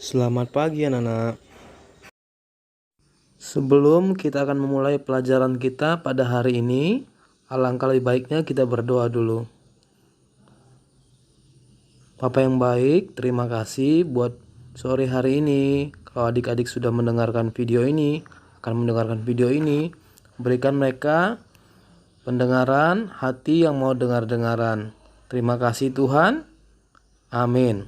Selamat pagi anak-anak. Sebelum kita akan memulai pelajaran kita pada hari ini, alangkah lebih baiknya kita berdoa dulu. Bapa yang baik, terima kasih buat sore hari ini. Kalau adik-adik sudah mendengarkan video ini, berikan mereka pendengaran hati yang mau dengar-dengaran. Terima kasih Tuhan. Amin.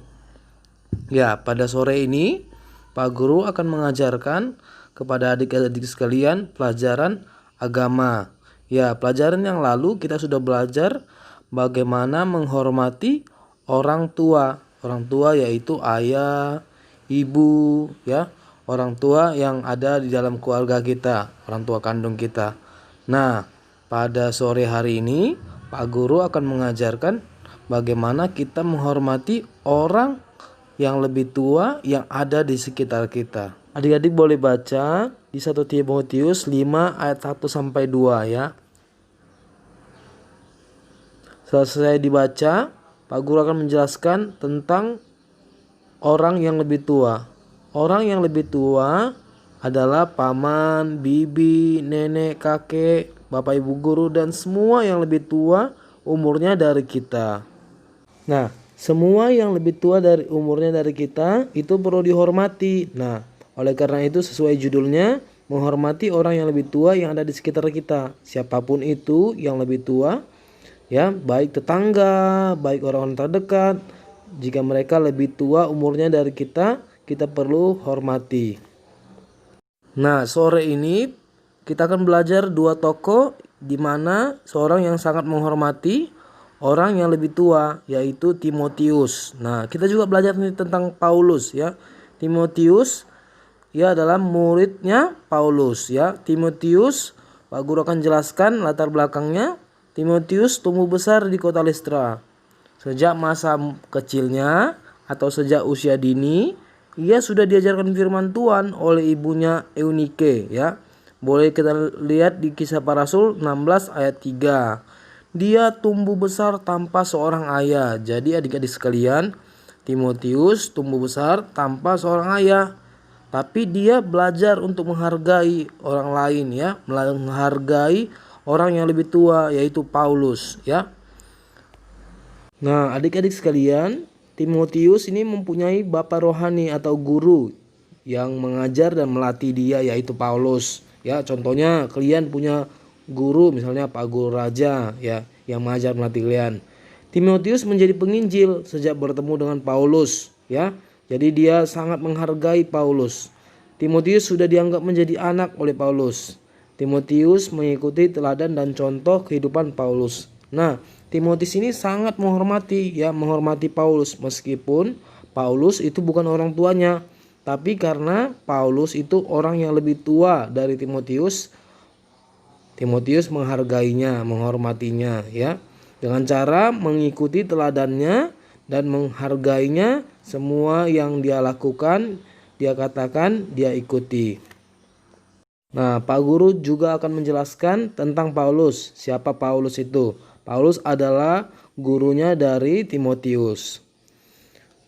Ya, pada sore ini Pak Guru akan mengajarkan kepada adik-adik sekalian pelajaran agama. Ya, pelajaran yang lalu kita sudah belajar bagaimana menghormati orang tua. Orang tua yaitu ayah, ibu, ya. Orang tua yang ada di dalam keluarga kita, orang tua kandung kita. Nah, pada sore hari ini Pak Guru akan mengajarkan bagaimana kita menghormati orang yang lebih tua yang ada di sekitar kita. Adik-adik boleh baca di 1 Timotius 5 ayat 1 sampai 2 ya. Selesai dibaca, Pak Guru akan menjelaskan tentang orang yang lebih tua. Orang yang lebih tua adalah paman, bibi, nenek, kakek, bapak ibu guru dan semua yang lebih tua umurnya dari kita. Nah, semua yang lebih tua dari umurnya dari kita itu perlu dihormati. Nah, oleh karena itu sesuai judulnya, menghormati orang yang lebih tua yang ada di sekitar kita. Siapapun itu yang lebih tua, ya, baik tetangga, baik orang-orang terdekat. Jika mereka lebih tua umurnya dari kita perlu hormati. Nah, sore ini kita akan belajar dua tokoh di mana seorang yang sangat menghormati orang yang lebih tua, yaitu Timotius. Nah, kita juga belajar tentang Paulus ya. Timotius ia adalah muridnya Paulus ya. Timotius, Pak Guru akan jelaskan latar belakangnya. Timotius tumbuh besar di kota Listra. Sejak masa kecilnya atau sejak usia dini, ia sudah diajarkan firman Tuhan oleh ibunya Eunike ya. Boleh kita lihat di Kisah Para Rasul 16 ayat 3. Dia tumbuh besar tanpa seorang ayah. Jadi adik-adik sekalian, Timotius tumbuh besar tanpa seorang ayah. Tapi dia belajar untuk menghargai orang lain ya, menghargai orang yang lebih tua yaitu Paulus ya. Nah, adik-adik sekalian, Timotius ini mempunyai bapak rohani atau guru yang mengajar dan melatih dia yaitu Paulus. Ya, contohnya kalian punya guru misalnya Pak Guru Raja ya yang mengajar melatih kalian. Timotius menjadi penginjil sejak bertemu dengan Paulus ya. Jadi dia sangat menghargai Paulus. Timotius sudah dianggap menjadi anak oleh Paulus. Timotius mengikuti teladan dan contoh kehidupan Paulus. Nah, Timotius ini sangat menghormati Paulus meskipun Paulus itu bukan orang tuanya. Tapi karena Paulus itu orang yang lebih tua dari Timotius, Timotius menghargainya, menghormatinya ya. Dengan cara mengikuti teladannya dan menghargainya, semua yang dia lakukan, dia katakan, dia ikuti. Nah, Pak Guru juga akan menjelaskan tentang Paulus. Siapa Paulus itu? Paulus adalah gurunya dari Timotius.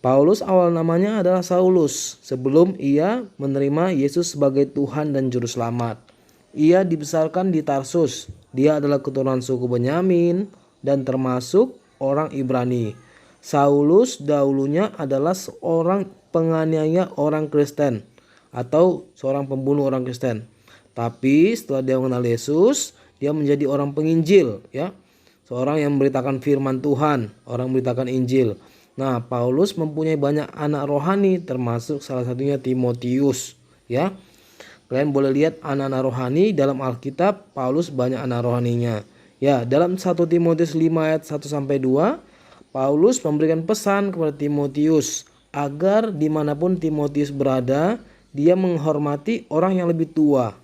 Paulus awal namanya adalah Saulus sebelum ia menerima Yesus sebagai Tuhan dan Juru Selamat. Ia dibesarkan di Tarsus. Dia adalah keturunan suku Benyamin dan termasuk orang Ibrani. Saulus dahulunya adalah seorang penganiaya orang Kristen atau seorang pembunuh orang Kristen. Tapi setelah dia mengenal Yesus, dia menjadi orang penginjil ya. Seorang yang memberitakan firman Tuhan, orang memberitakan Injil. Nah, Paulus mempunyai banyak anak rohani termasuk salah satunya Timotius ya. Kalian boleh lihat anak-anak rohani dalam Alkitab, Paulus banyak anak rohaninya. Ya, dalam 1 Timotius 5 ayat 1 sampai 2, Paulus memberikan pesan kepada Timotius agar dimanapun Timotius berada, dia menghormati orang yang lebih tua.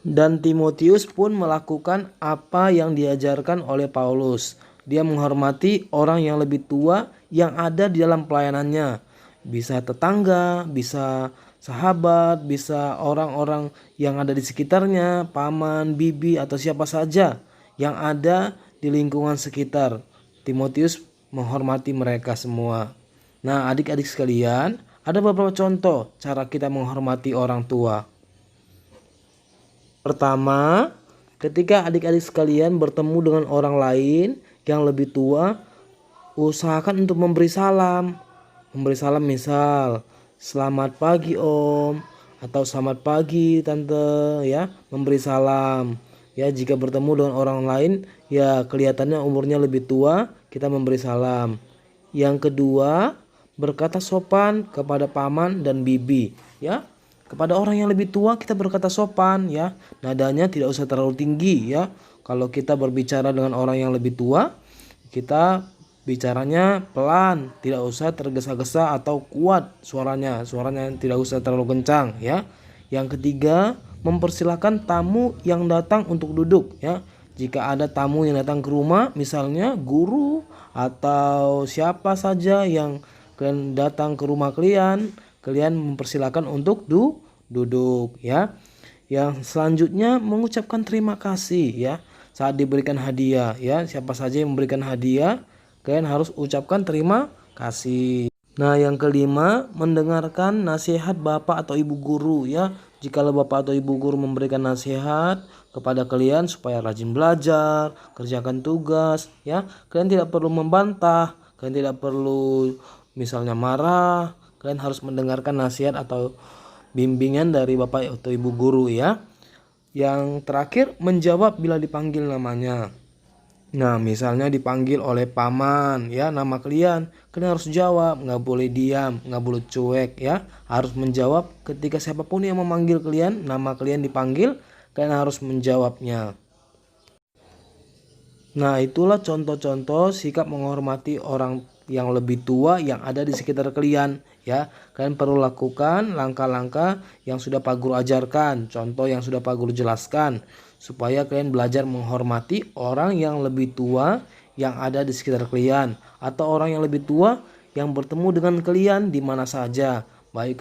Dan Timotius pun melakukan apa yang diajarkan oleh Paulus. Dia menghormati orang yang lebih tua yang ada di dalam pelayanannya. Bisa tetangga, bisa sahabat, bisa orang-orang yang ada di sekitarnya, paman, bibi, atau siapa saja yang ada di lingkungan sekitar. Timotius menghormati mereka semua. Nah, adik-adik sekalian, Ada beberapa contoh cara kita menghormati orang tua. Pertama, ketika adik-adik sekalian bertemu dengan orang lain yang lebih tua, usahakan untuk memberi salam. Memberi salam misal, "Selamat pagi Om," atau "Selamat pagi Tante," ya, memberi salam. Ya, jika bertemu dengan orang lain ya kelihatannya umurnya lebih tua, kita memberi salam. Yang kedua, berkata sopan kepada paman dan bibi, ya. Kepada orang yang lebih tua kita berkata sopan, ya. Nadanya tidak usah terlalu tinggi, ya. Kalau kita berbicara dengan orang yang lebih tua, kita bicaranya pelan, tidak usah tergesa-gesa atau kuat suaranya. Suaranya tidak usah terlalu kencang, ya. Yang ketiga, mempersilahkan tamu yang datang untuk duduk, ya. Jika ada tamu yang datang ke rumah, misalnya guru atau siapa saja yang kalian datang ke rumah kalian, kalian mempersilahkan untuk duduk, ya. Yang selanjutnya mengucapkan terima kasih, ya, saat diberikan hadiah, ya. Siapa saja yang memberikan hadiah, kalian harus ucapkan terima kasih. Nah, yang kelima, mendengarkan nasihat bapak atau ibu guru, ya. Jikalau bapak atau ibu guru memberikan nasihat kepada kalian supaya rajin belajar, kerjakan tugas, ya. Kalian tidak perlu membantah, kalian tidak perlu misalnya marah, kalian harus mendengarkan nasihat atau bimbingan dari bapak atau ibu guru, ya. Yang terakhir, menjawab bila dipanggil namanya. Nah, misalnya dipanggil oleh paman, ya, nama kalian harus jawab, nggak boleh diam, nggak boleh cuek, ya. Harus menjawab ketika siapapun yang memanggil kalian, nama kalian dipanggil, kalian harus menjawabnya. Nah, itulah contoh-contoh sikap menghormati orang yang lebih tua yang ada di sekitar kalian, ya. Kalian perlu lakukan langkah-langkah yang sudah Pak Guru ajarkan, contoh yang sudah Pak Guru jelaskan, supaya kalian belajar menghormati orang yang lebih tua yang ada di sekitar kalian, atau orang yang lebih tua yang bertemu dengan kalian di mana saja, baik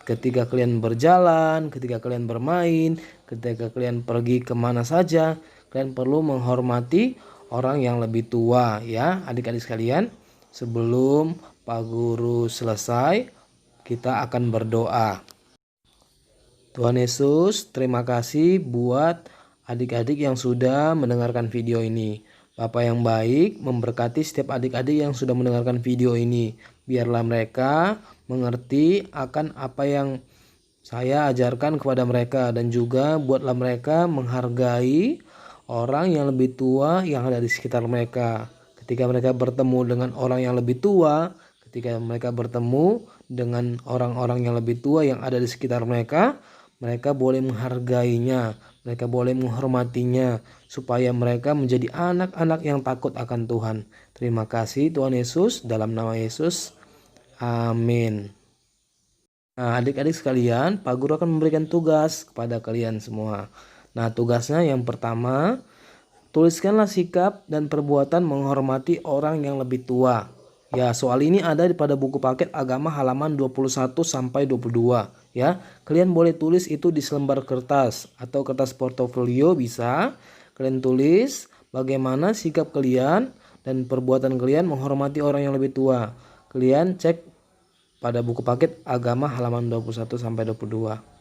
ketika kalian berjalan, ketika kalian bermain, ketika kalian pergi kemana saja. Kalian perlu menghormati orang yang lebih tua, ya, adik-adik sekalian. Sebelum Pak Guru selesai, kita akan berdoa. Tuhan Yesus, terima kasih buat adik-adik yang sudah mendengarkan video ini. Bapak yang baik memberkati setiap adik-adik yang sudah mendengarkan video ini. Biarlah mereka mengerti akan apa yang saya ajarkan kepada mereka, dan juga buatlah mereka menghargai orang yang lebih tua yang ada di sekitar mereka. Ketika mereka bertemu dengan orang yang lebih tua, ketika mereka bertemu dengan orang-orang yang lebih tua yang ada di sekitar mereka, mereka boleh menghargainya, mereka boleh menghormatinya, supaya mereka menjadi anak-anak yang takut akan Tuhan. Terima kasih Tuhan Yesus, dalam nama Yesus, amin. Nah, adik-adik sekalian, Pak Guru akan memberikan tugas kepada kalian semua. Nah, tugasnya yang pertama, tuliskanlah sikap dan perbuatan menghormati orang yang lebih tua. Ya, soal ini ada pada buku paket agama halaman 21 sampai 22, ya. Kalian boleh tulis itu di selembar kertas atau kertas portofolio bisa. Kalian tulis bagaimana sikap kalian dan perbuatan kalian menghormati orang yang lebih tua. Kalian cek pada buku paket agama halaman 21 sampai 22.